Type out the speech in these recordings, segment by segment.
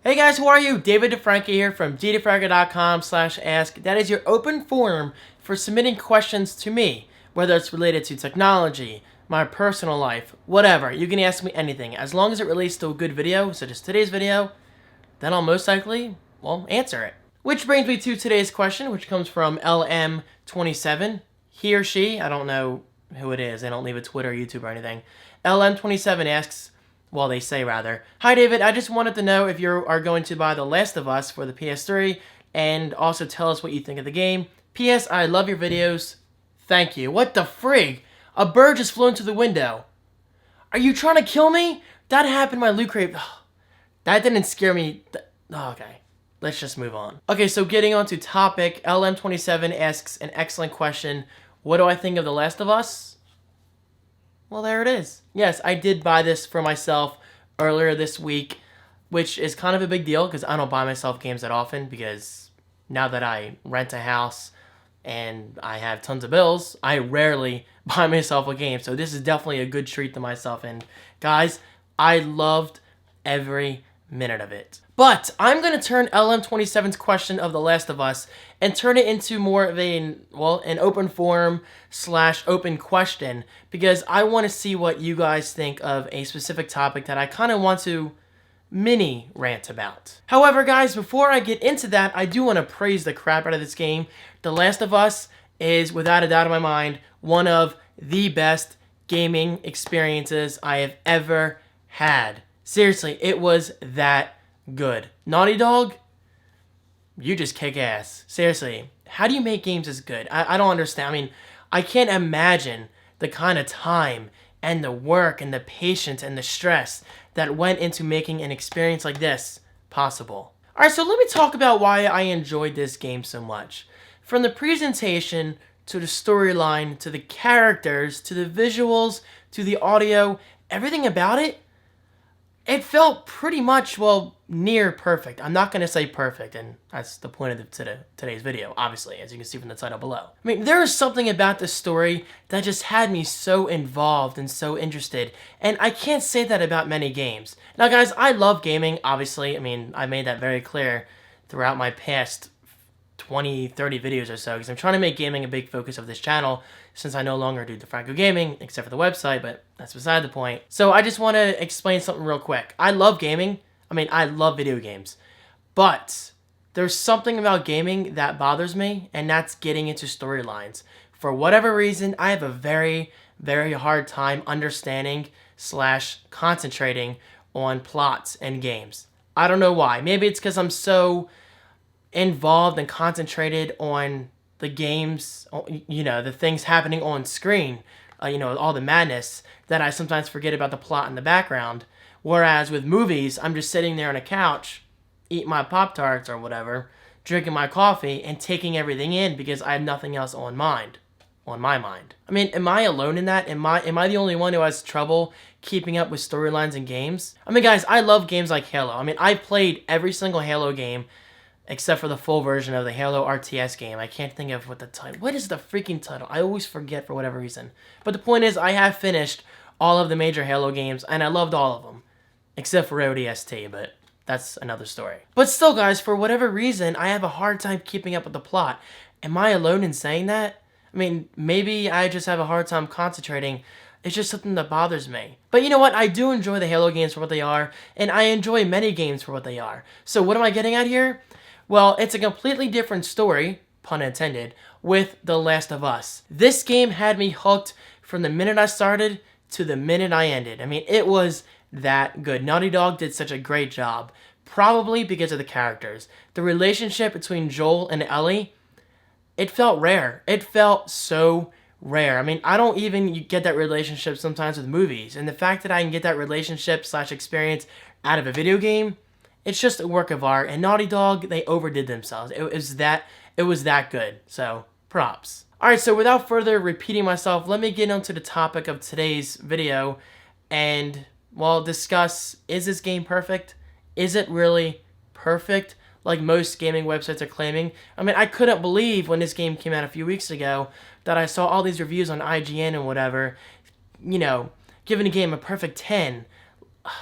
Hey guys, how are you? David DeFranco here from jdefranco.com/ask. That is your open forum for submitting questions to me, whether it's related to technology, my personal life, whatever. You can ask me anything. As long as it relates to a good video, such as today's video, then I'll most likely, answer it. Which brings me to today's question, which comes from LM27. He or she, I don't know who it is. They don't leave a Twitter or YouTube or anything. LM27 asks, they say rather, "Hi David, I just wanted to know if you are going to buy The Last of Us for the PS3 and also tell us what you think of the game. P.S. I love your videos. Thank you." What the frig? A bird just flew into the window. Are you trying to kill me? That happened in my loot crate. That didn't scare me. Okay, let's just move on. Okay, so getting on to topic, LM27 asks an excellent question. What do I think of The Last of Us? Well, there it is. Yes, I did buy this for myself earlier this week, which is kind of a big deal because I don't buy myself games that often because now that I rent a house and I have tons of bills, I rarely buy myself a game. So this is definitely a good treat to myself. And guys, I loved every minute of it. But I'm going to turn LM27's question of The Last of Us and turn it into more of an open forum / open question because I want to see what you guys think of a specific topic that I kind of want to mini rant about. However, guys, before I get into that, I do want to praise the crap out of this game. The Last of Us is, without a doubt in my mind, one of the best gaming experiences I have ever had. Seriously, it was that good. Naughty Dog, you just kick ass. Seriously, how do you make games as good? I don't understand. I mean, I can't imagine the kind of time and the work and the patience and the stress that went into making an experience like this possible. Alright, so let me talk about why I enjoyed this game so much. From the presentation, to the storyline, to the characters, to the visuals, to the audio, everything about it, it felt pretty much, near perfect. I'm not going to say perfect, and that's the point of today's video, obviously, as you can see from the title below. I mean, there is something about this story that just had me so involved and so interested, and I can't say that about many games. Now, guys, I love gaming, obviously. I mean, I made that very clear throughout my past 20, 30 videos or so, because I'm trying to make gaming a big focus of this channel, since I no longer do DeFranco Gaming, except for the website, but that's beside the point. So I just want to explain something real quick. I love gaming. I mean, I love video games. But there's something about gaming that bothers me, and that's getting into storylines. For whatever reason, I have a very, very hard time understanding / concentrating on plots and games. I don't know why. Maybe it's because I'm so involved and concentrated on the games, the things happening on screen, all the madness, that I sometimes forget about the plot in the background. Whereas with movies, I'm just sitting there on a couch, eating my Pop-Tarts or whatever, drinking my coffee, and taking everything in because I have nothing else on my mind. I mean, am I alone in that? Am I the only one who has trouble keeping up with storylines in games? I mean, guys, I love games like Halo. I mean, I've played every single Halo game except for the full version of the Halo RTS game. I can't think of what the title... What is the freaking title? I always forget for whatever reason. But the point is, I have finished all of the major Halo games, and I loved all of them. Except for ODST, but that's another story. But still, guys, for whatever reason, I have a hard time keeping up with the plot. Am I alone in saying that? I mean, maybe I just have a hard time concentrating. It's just something that bothers me. But you know what? I do enjoy the Halo games for what they are, and I enjoy many games for what they are. So what am I getting at here? Well, it's a completely different story, pun intended, with The Last of Us. This game had me hooked from the minute I started to the minute I ended. I mean, it was that good. Naughty Dog did such a great job, probably because of the characters. The relationship between Joel and Ellie, it felt rare. It felt so rare. I mean, I don't even get that relationship sometimes with movies. And the fact that I can get that relationship / experience out of a video game, it's just a work of art, and Naughty Dog, they overdid themselves. It was that good. So, props. Alright, so without further repeating myself, let me get into the topic of today's video and, discuss, is this game perfect? Is it really perfect, like most gaming websites are claiming? I mean, I couldn't believe when this game came out a few weeks ago that I saw all these reviews on IGN and whatever, giving a game a perfect 10,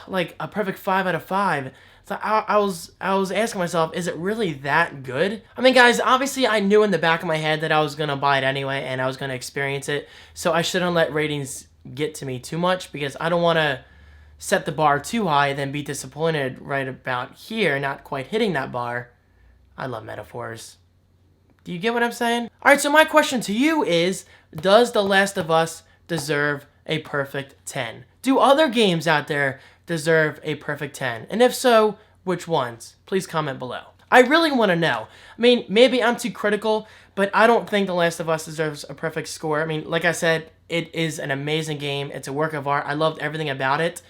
like a perfect 5 out of 5. So I was asking myself, is it really that good? I mean, guys, obviously I knew in the back of my head that I was gonna buy it anyway, and I was gonna experience it. So I shouldn't let ratings get to me too much because I don't want to set the bar too high, then be disappointed right about here, not quite hitting that bar. I love metaphors. Do you get what I'm saying? All right, so my question to you is, does The Last of Us deserve a perfect 10? Do other games out there deserve a perfect 10? And if so, which ones? Please comment below. I really want to know. I mean, maybe I'm too critical, but I don't think The Last of Us deserves a perfect score. I mean, like I said, it is an amazing game. It's a work of art. I loved everything about it.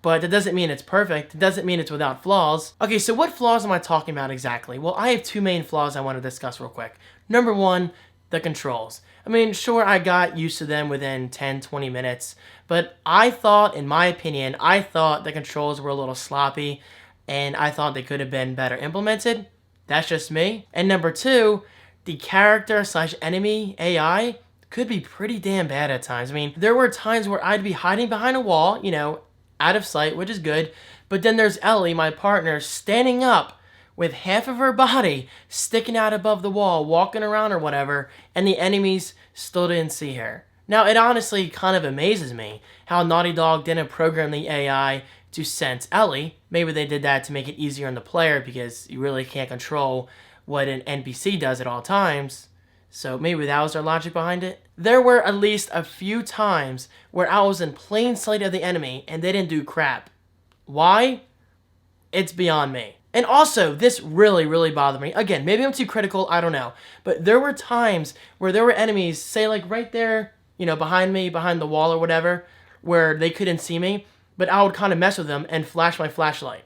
But that doesn't mean it's perfect. It doesn't mean it's without flaws. Okay, so what flaws am I talking about exactly? Well, I have two main flaws I want to discuss real quick. Number one, the controls. I mean, sure, I got used to them within 10, 20 minutes, but I thought, in my opinion, I thought the controls were a little sloppy, and I thought they could have been better implemented. That's just me. And number two, the character slash enemy AI could be pretty damn bad at times. I mean, there were times where I'd be hiding behind a wall, you know, out of sight, which is good. But then there's Ellie, my partner, standing up with half of her body sticking out above the wall, walking around or whatever, and the enemies still didn't see her. Now, it honestly kind of amazes me how Naughty Dog didn't program the AI to sense Ellie. Maybe they did that to make it easier on the player because you really can't control what an NPC does at all times. So maybe that was their logic behind it. There were at least a few times where I was in plain sight of the enemy and they didn't do crap. Why? It's beyond me. And also, this really, really bothered me. Again, maybe I'm too critical, I don't know. But there were times where there were enemies, say like right there, you know, behind me, behind the wall or whatever, where they couldn't see me, but I would kind of mess with them and flash my flashlight.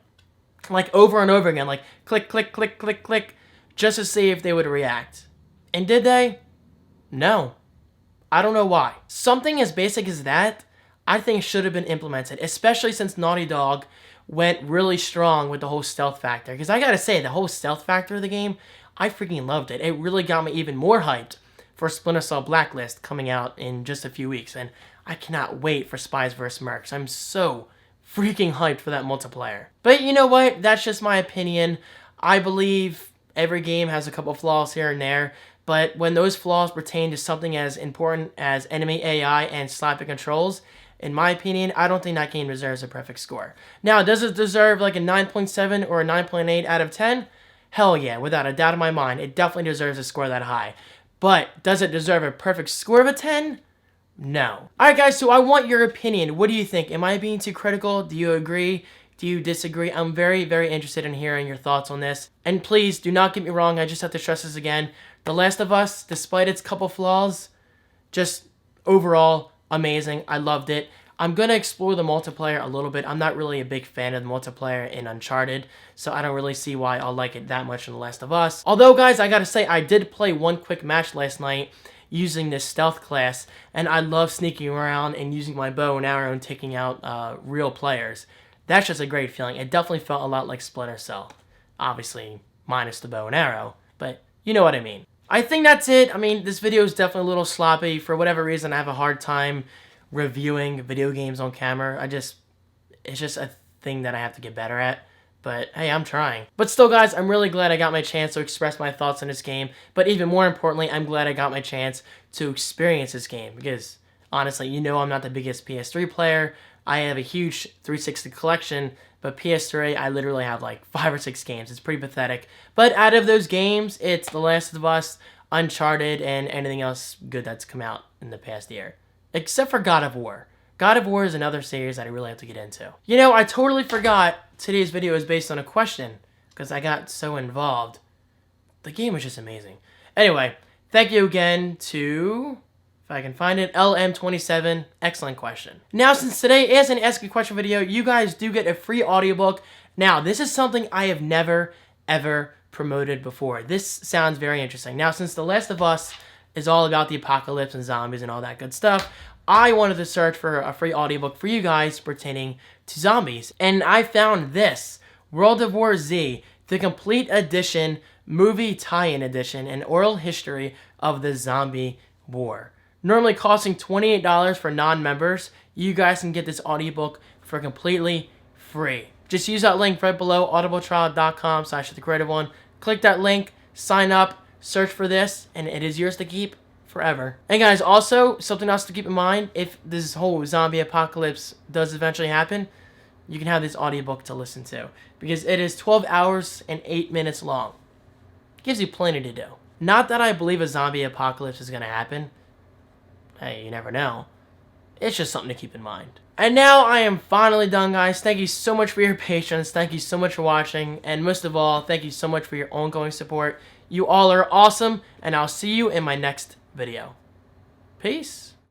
Like over and over again, like click, click, click, click, click, just to see if they would react. And did they? No. I don't know why. Something as basic as that, I think should have been implemented, especially since Naughty Dog went really strong with the whole stealth factor. Because I gotta say, the whole stealth factor of the game, I freaking loved it. It really got me even more hyped for Splinter Cell Blacklist coming out in just a few weeks. And I cannot wait for Spies vs. Mercs. I'm so freaking hyped for that multiplayer. But you know what? That's just my opinion. I believe every game has a couple flaws here and there. But when those flaws pertain to something as important as enemy AI and sloppy controls, in my opinion, I don't think that game deserves a perfect score. Now, does it deserve like a 9.7 or a 9.8 out of 10? Hell yeah, without a doubt in my mind, it definitely deserves a score that high. But does it deserve a perfect score of a 10? No. Alright guys, so I want your opinion. What do you think? Am I being too critical? Do you agree? Do you disagree? I'm very, very interested in hearing your thoughts on this. And please, do not get me wrong, I just have to stress this again. The Last of Us, despite its couple flaws, just overall amazing. I loved it. I'm going to explore the multiplayer a little bit. I'm not really a big fan of the multiplayer in Uncharted, so I don't really see why I'll like it that much in The Last of Us. Although, guys, I gotta say, I did play one quick match last night using this stealth class, and I love sneaking around and using my bow and arrow and taking out real players. That's just a great feeling. It definitely felt a lot like Splinter Cell. Obviously, minus the bow and arrow, but you know what I mean. I think that's it. I mean, this video is definitely a little sloppy. For whatever reason, I have a hard time reviewing video games on camera. It's just a thing that I have to get better at. But hey, I'm trying. But still, guys, I'm really glad I got my chance to express my thoughts on this game. But even more importantly, I'm glad I got my chance to experience this game. Because, honestly, you know I'm not the biggest PS3 player. I have a huge 360 collection. But PS3, I literally have like 5 or 6 games. It's pretty pathetic. But out of those games, it's The Last of Us, Uncharted, and anything else good that's come out in the past year. Except for God of War. God of War is another series that I really have to get into. You know, I totally forgot today's video is based on a question because I got so involved. The game was just amazing. Anyway, thank you again to, if I can find it, LM27. Excellent question. Now, since today is an Ask a Question video, you guys do get a free audiobook. Now, this is something I have never, ever promoted before. This sounds very interesting. Now, since The Last of Us is all about the apocalypse and zombies and all that good stuff, I wanted to search for a free audiobook for you guys pertaining to zombies. And I found this, World of War Z, the complete edition, movie tie-in edition, and oral history of the zombie war. Normally costing $28 for non-members, you guys can get this audiobook for completely free. Just use that link right below, audibletrial.com/thecreative1. Click that link, sign up, search for this, and it is yours to keep forever. And guys, also, something else to keep in mind, if this whole zombie apocalypse does eventually happen, you can have this audiobook to listen to, because it is 12 hours and 8 minutes long. Gives you plenty to do. Not that I believe a zombie apocalypse is going to happen. Hey, you never know. It's just something to keep in mind. And now I am finally done, guys. Thank you so much for your patience. Thank you so much for watching. And most of all, thank you so much for your ongoing support. You all are awesome, and I'll see you in my next video. Peace.